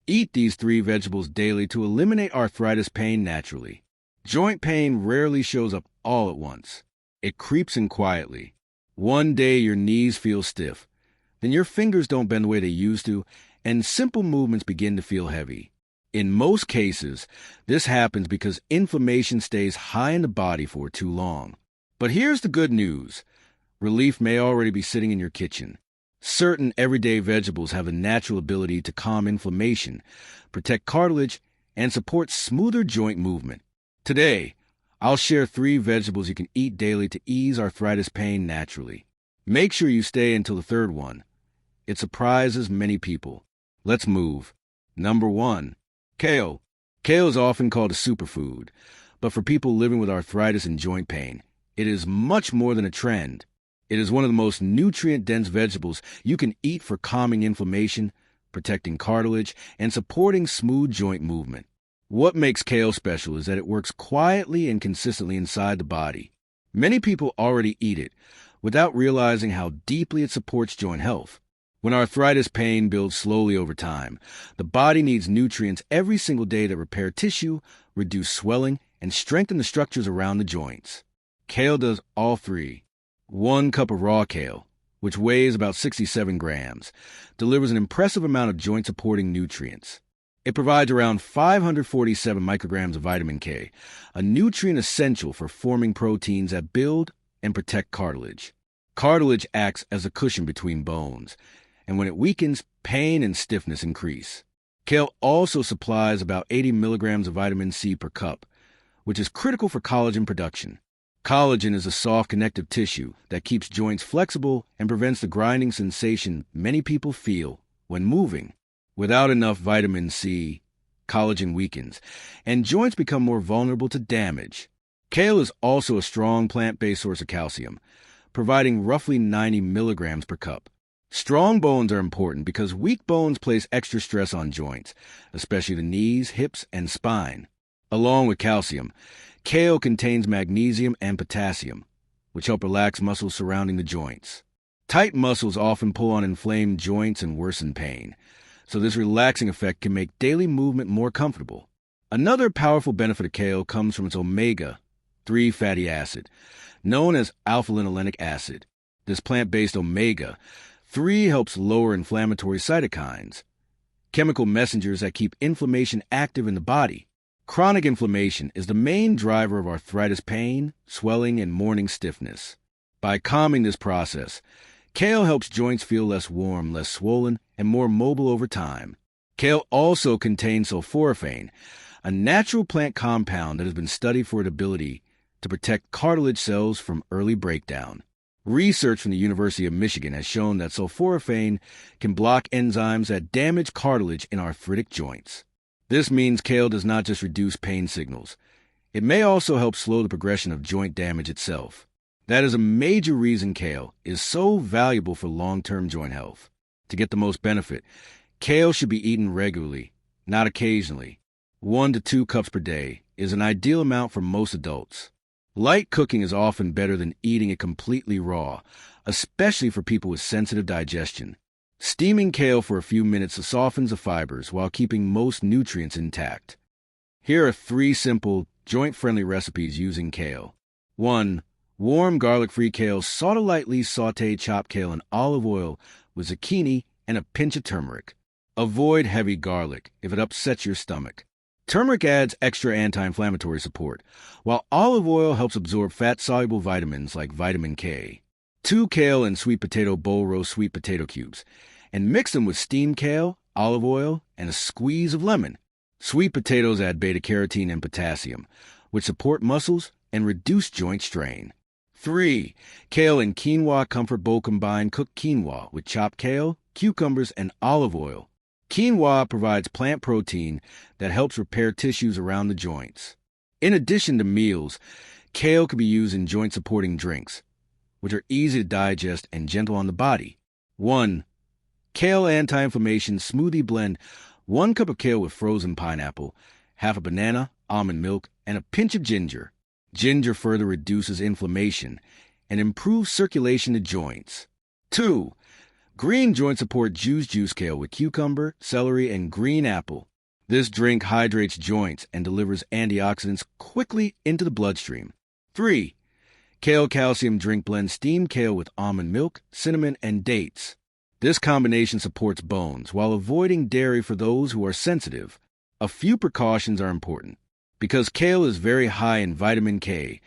Eat these 3 vegetables daily to eliminate arthritis pain naturally. Joint pain rarely shows up all at once. It creeps in quietly. One day your knees feel stiff, then your fingers don't bend the way they used to, and simple movements begin to feel heavy. In most cases, this happens because inflammation stays high in the body for too long. But here's the good news. Relief may already be sitting in your kitchen. Certain everyday vegetables have a natural ability to calm inflammation, protect cartilage, and support smoother joint movement. Today, I'll share 3 vegetables you can eat daily to ease arthritis pain naturally. Make sure you stay until the third one. It surprises many people. Let's move. Number 1. Kale. Kale is often called a superfood, but for people living with arthritis and joint pain, it is much more than a trend. It is one of the most nutrient-dense vegetables you can eat for calming inflammation, protecting cartilage, and supporting smooth joint movement. What makes kale special is that it works quietly and consistently inside the body. Many people already eat it without realizing how deeply it supports joint health. When arthritis pain builds slowly over time, the body needs nutrients every single day that repair tissue, reduce swelling, and strengthen the structures around the joints. Kale does all 3. 1 cup of raw kale, which weighs about 67 grams, delivers an impressive amount of joint-supporting nutrients. It provides around 547 micrograms of vitamin K, a nutrient essential for forming proteins that build and protect cartilage. Cartilage acts as a cushion between bones, and when it weakens, pain and stiffness increase. Kale also supplies about 80 milligrams of vitamin C per cup, which is critical for collagen production. Collagen is a soft connective tissue that keeps joints flexible and prevents the grinding sensation many people feel when moving. Without enough vitamin C, collagen weakens, and joints become more vulnerable to damage. Kale is also a strong plant-based source of calcium, providing roughly 90 milligrams per cup. Strong bones are important because weak bones place extra stress on joints, especially the knees, hips, and spine. Along with calcium, kale contains magnesium and potassium, which help relax muscles surrounding the joints. Tight muscles often pull on inflamed joints and worsen pain, so this relaxing effect can make daily movement more comfortable. Another powerful benefit of kale comes from its omega-3 fatty acid, known as alpha-linolenic acid. This plant-based omega-3 helps lower inflammatory cytokines, chemical messengers that keep inflammation active in the body. Chronic inflammation is the main driver of arthritis pain, swelling, and morning stiffness. By calming this process, kale helps joints feel less warm, less swollen, and more mobile over time. Kale also contains sulforaphane, a natural plant compound that has been studied for its ability to protect cartilage cells from early breakdown. Research from the University of Michigan has shown that sulforaphane can block enzymes that damage cartilage in arthritic joints. This means kale does not just reduce pain signals. It may also help slow the progression of joint damage itself. That is a major reason kale is so valuable for long-term joint health. To get the most benefit, kale should be eaten regularly, not occasionally. 1 to 2 cups per day is an ideal amount for most adults. Light cooking is often better than eating it completely raw, especially for people with sensitive digestion. Steaming kale for a few minutes softens the fibers while keeping most nutrients intact. Here are 3 simple, joint-friendly recipes using kale. 1. Warm garlic-free kale. Lightly sauté chopped kale in olive oil with zucchini and a pinch of turmeric. Avoid heavy garlic if it upsets your stomach. Turmeric adds extra anti-inflammatory support, while olive oil helps absorb fat-soluble vitamins like vitamin K. 2 kale and sweet potato bowl roast sweet potato cubes, and mix them with steamed kale, olive oil, and a squeeze of lemon. Sweet potatoes add beta-carotene and potassium, which support muscles and reduce joint strain. 3. Kale and quinoa comfort bowl. Combine cooked quinoa with chopped kale, cucumbers, and olive oil. Quinoa provides plant protein that helps repair tissues around the joints. In addition to meals, kale can be used in joint-supporting drinks, which are easy to digest and gentle on the body. 1. Kale anti-inflammation smoothie blend. 1 cup of kale with frozen pineapple, half a banana, almond milk, and a pinch of ginger. Ginger further reduces inflammation and improves circulation to joints. 2. Green joint support juice kale with cucumber, celery, and green apple. This drink hydrates joints and delivers antioxidants quickly into the bloodstream. 3. Kale calcium drink blend steamed kale with almond milk, cinnamon, and dates. This combination supports bones while avoiding dairy for those who are sensitive. A few precautions are important. Because kale is very high in vitamin K,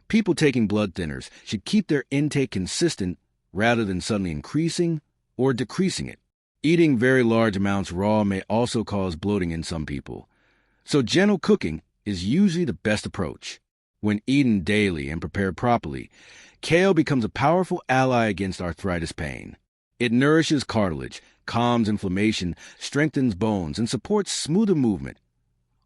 people taking blood thinners should keep their intake consistent rather than suddenly increasing or decreasing it. Eating very large amounts raw may also cause bloating in some people, so gentle cooking is usually the best approach. When eaten daily and prepared properly, kale becomes a powerful ally against arthritis pain. It nourishes cartilage, calms inflammation, strengthens bones, and supports smoother movement,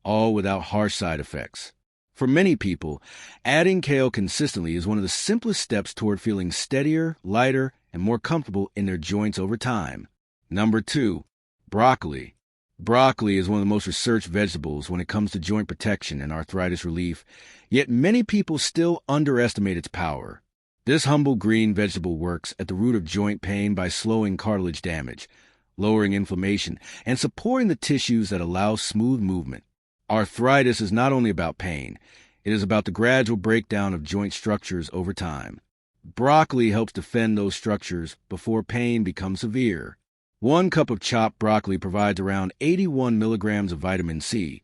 all without harsh side effects. For many people, adding kale consistently is one of the simplest steps toward feeling steadier, lighter, and more comfortable in their joints over time. Number 2, broccoli. Broccoli is one of the most researched vegetables when it comes to joint protection and arthritis relief, yet many people still underestimate its power. This humble green vegetable works at the root of joint pain by slowing cartilage damage, lowering inflammation, and supporting the tissues that allow smooth movement. Arthritis is not only about pain, it is about the gradual breakdown of joint structures over time. Broccoli helps defend those structures before pain becomes severe. 1 cup of chopped broccoli provides around 81 milligrams of vitamin C,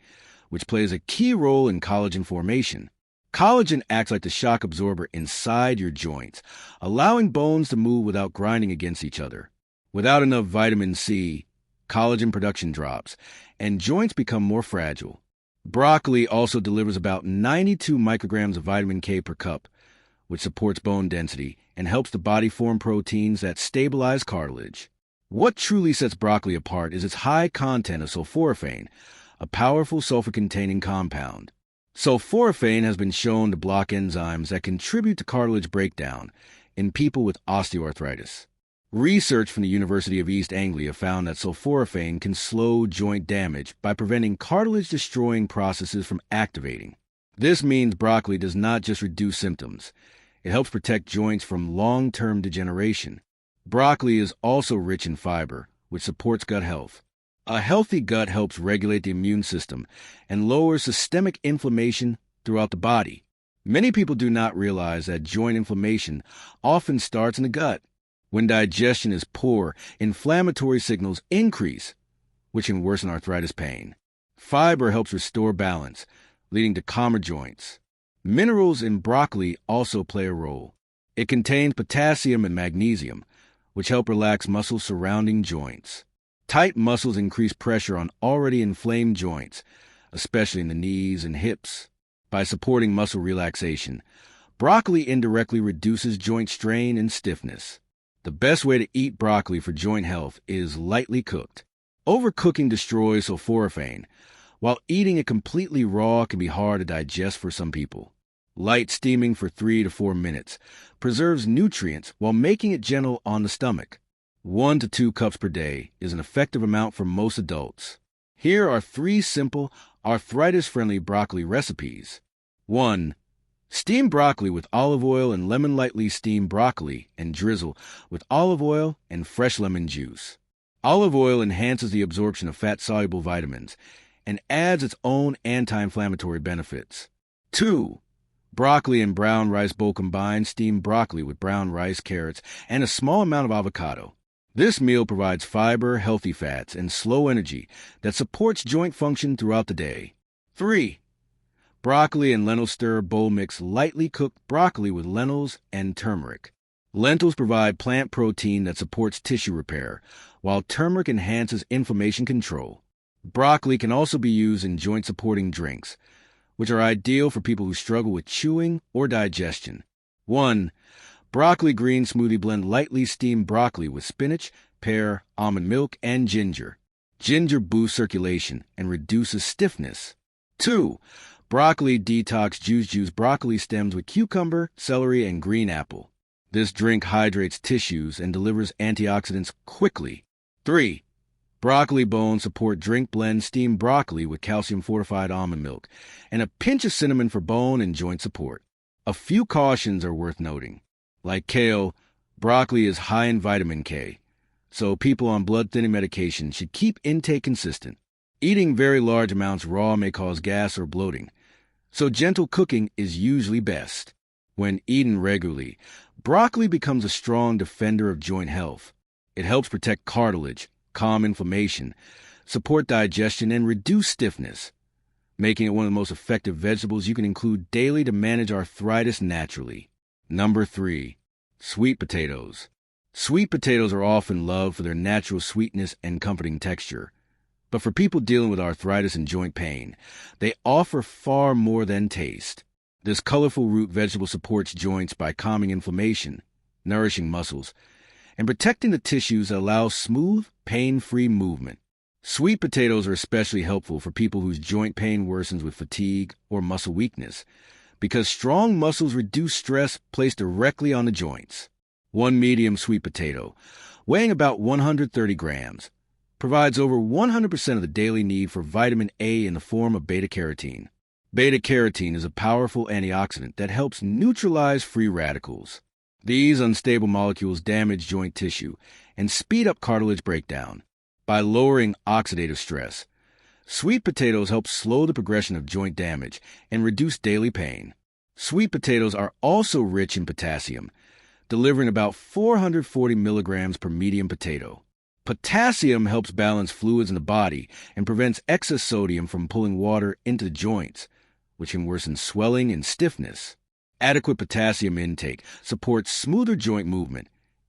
which plays a key role in collagen formation. Collagen acts like the shock absorber inside your joints, allowing bones to move without grinding against each other. Without enough vitamin C, collagen production drops, and joints become more fragile. Broccoli also delivers about 92 micrograms of vitamin K per cup, which supports bone density and helps the body form proteins that stabilize cartilage. What truly sets broccoli apart is its high content of sulforaphane, a powerful sulfur-containing compound. Sulforaphane has been shown to block enzymes that contribute to cartilage breakdown in people with osteoarthritis. Research from the University of East Anglia found that sulforaphane can slow joint damage by preventing cartilage-destroying processes from activating. This means broccoli does not just reduce symptoms. It helps protect joints from long-term degeneration. Broccoli is also rich in fiber, which supports gut health. A healthy gut helps regulate the immune system and lowers systemic inflammation throughout the body. Many people do not realize that joint inflammation often starts in the gut. When digestion is poor, inflammatory signals increase, which can worsen arthritis pain. Fiber helps restore balance, leading to calmer joints. Minerals in broccoli also play a role. It contains potassium and magnesium, which help relax muscles surrounding joints. Tight muscles increase pressure on already inflamed joints, especially in the knees and hips. By supporting muscle relaxation, broccoli indirectly reduces joint strain and stiffness. The best way to eat broccoli for joint health is lightly cooked. Overcooking destroys sulforaphane, while eating it completely raw can be hard to digest for some people. Light steaming for 3 to 4 minutes preserves nutrients while making it gentle on the stomach. 1 to 2 cups per day is an effective amount for most adults. Here are 3 simple, arthritis-friendly broccoli recipes. 1. Steam broccoli with olive oil and lemon. Lightly steam broccoli and drizzle with olive oil and fresh lemon juice. Olive oil enhances the absorption of fat-soluble vitamins and adds its own anti-inflammatory benefits. 2. Broccoli and brown rice bowl combined. Steam broccoli with brown rice, carrots, and a small amount of avocado. This meal provides fiber, healthy fats, and slow energy that supports joint function throughout the day. 3. Broccoli and lentil stir bowl mix. Lightly cooked broccoli with lentils and turmeric. Lentils provide plant protein that supports tissue repair, while turmeric enhances inflammation control. Broccoli can also be used in joint-supporting drinks, which are ideal for people who struggle with chewing or digestion. 1. Broccoli green smoothie blend. Lightly steam broccoli with spinach, pear, almond milk, and ginger. Ginger boosts circulation and reduces stiffness. 2. Broccoli detox juice broccoli stems with cucumber, celery, and green apple. This drink hydrates tissues and delivers antioxidants quickly. 3. Broccoli bones support drink blend. Steam broccoli with calcium-fortified almond milk and a pinch of cinnamon for bone and joint support. A few cautions are worth noting. Like kale, broccoli is high in vitamin K, so people on blood-thinning medication should keep intake consistent. Eating very large amounts raw may cause gas or bloating, so gentle cooking is usually best. When eaten regularly, broccoli becomes a strong defender of joint health. It helps protect cartilage, calm inflammation, support digestion, and reduce stiffness, making it one of the most effective vegetables you can include daily to manage arthritis naturally. Number 3. Sweet potatoes. Sweet potatoes are often loved for their natural sweetness and comforting texture. But for people dealing with arthritis and joint pain, they offer far more than taste. This colorful root vegetable supports joints by calming inflammation, nourishing muscles, and protecting the tissues that allow smooth, pain-free movement. Sweet potatoes are especially helpful for people whose joint pain worsens with fatigue or muscle weakness, because strong muscles reduce stress placed directly on the joints. One medium sweet potato, weighing about 130 grams, provides over 100% of the daily need for vitamin A in the form of beta-carotene. Beta-carotene is a powerful antioxidant that helps neutralize free radicals. These unstable molecules damage joint tissue and speed up cartilage breakdown. By lowering oxidative stress, sweet potatoes help slow the progression of joint damage and reduce daily pain. Sweet potatoes are also rich in potassium, delivering about 440 milligrams per medium potato. Potassium helps balance fluids in the body and prevents excess sodium from pulling water into the joints, which can worsen swelling and stiffness. Adequate potassium intake supports smoother joint movement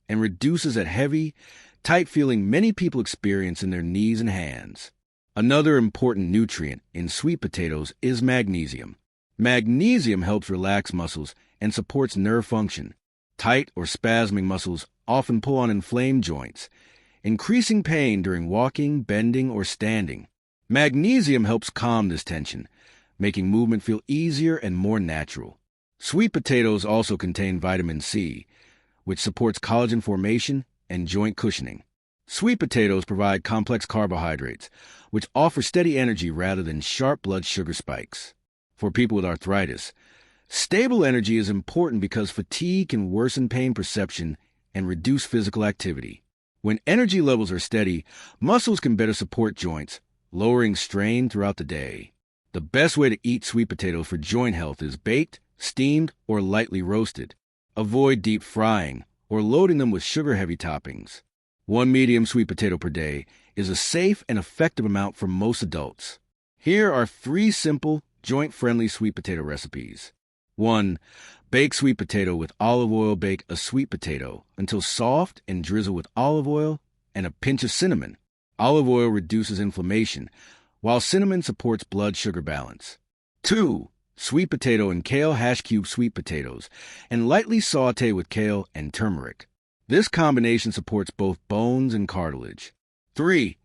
and reduces that heavy, tight feeling many people experience in their knees and hands. Another important nutrient in sweet potatoes is magnesium. Magnesium helps relax muscles and supports nerve function. Tight or spasming muscles often pull on inflamed joints, increasing pain during walking, bending, or standing. Magnesium helps calm this tension, making movement feel easier and more natural. Sweet potatoes also contain vitamin C, which supports collagen formation and joint cushioning. Sweet potatoes provide complex carbohydrates, which offer steady energy rather than sharp blood sugar spikes. For people with arthritis, stable energy is important because fatigue can worsen pain perception and reduce physical activity. When energy levels are steady, muscles can better support joints, lowering strain throughout the day. The best way to eat sweet potatoes for joint health is baked, steamed, or lightly roasted. Avoid deep frying or loading them with sugar-heavy toppings. One medium sweet potato per day is a safe and effective amount for most adults. Here are 3 simple, joint-friendly sweet potato recipes. 1. Bake sweet potato with olive oil. Bake a sweet potato until soft and drizzle with olive oil and a pinch of cinnamon. Olive oil reduces inflammation, while cinnamon supports blood sugar balance. 2. Sweet potato and kale. Hash cube sweet potatoes and lightly saute with kale and turmeric. This combination supports both bones and cartilage. 3.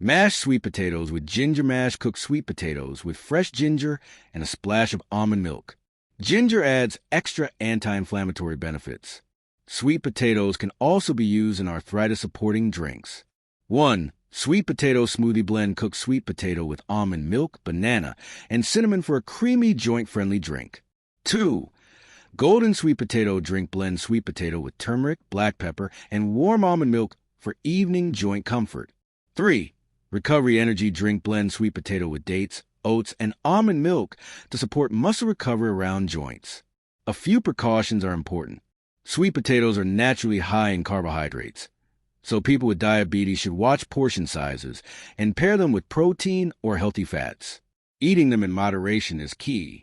Mashed sweet potatoes with ginger mash. Cook sweet potatoes with fresh ginger and a splash of almond milk. Ginger adds extra anti-inflammatory benefits. Sweet potatoes can also be used in arthritis-supporting drinks. 1. Sweet potato smoothie blend. Cook sweet potato with almond milk, banana, and cinnamon for a creamy, joint-friendly drink. 2. Golden sweet potato drink. Blend sweet potato with turmeric, black pepper, and warm almond milk for evening joint comfort. 3. Recovery energy drink. Blend sweet potato with dates, oats, and almond milk to support muscle recovery around joints. A few precautions are important. Sweet potatoes are naturally high in carbohydrates, so people with diabetes should watch portion sizes and pair them with protein or healthy fats. Eating them in moderation is key.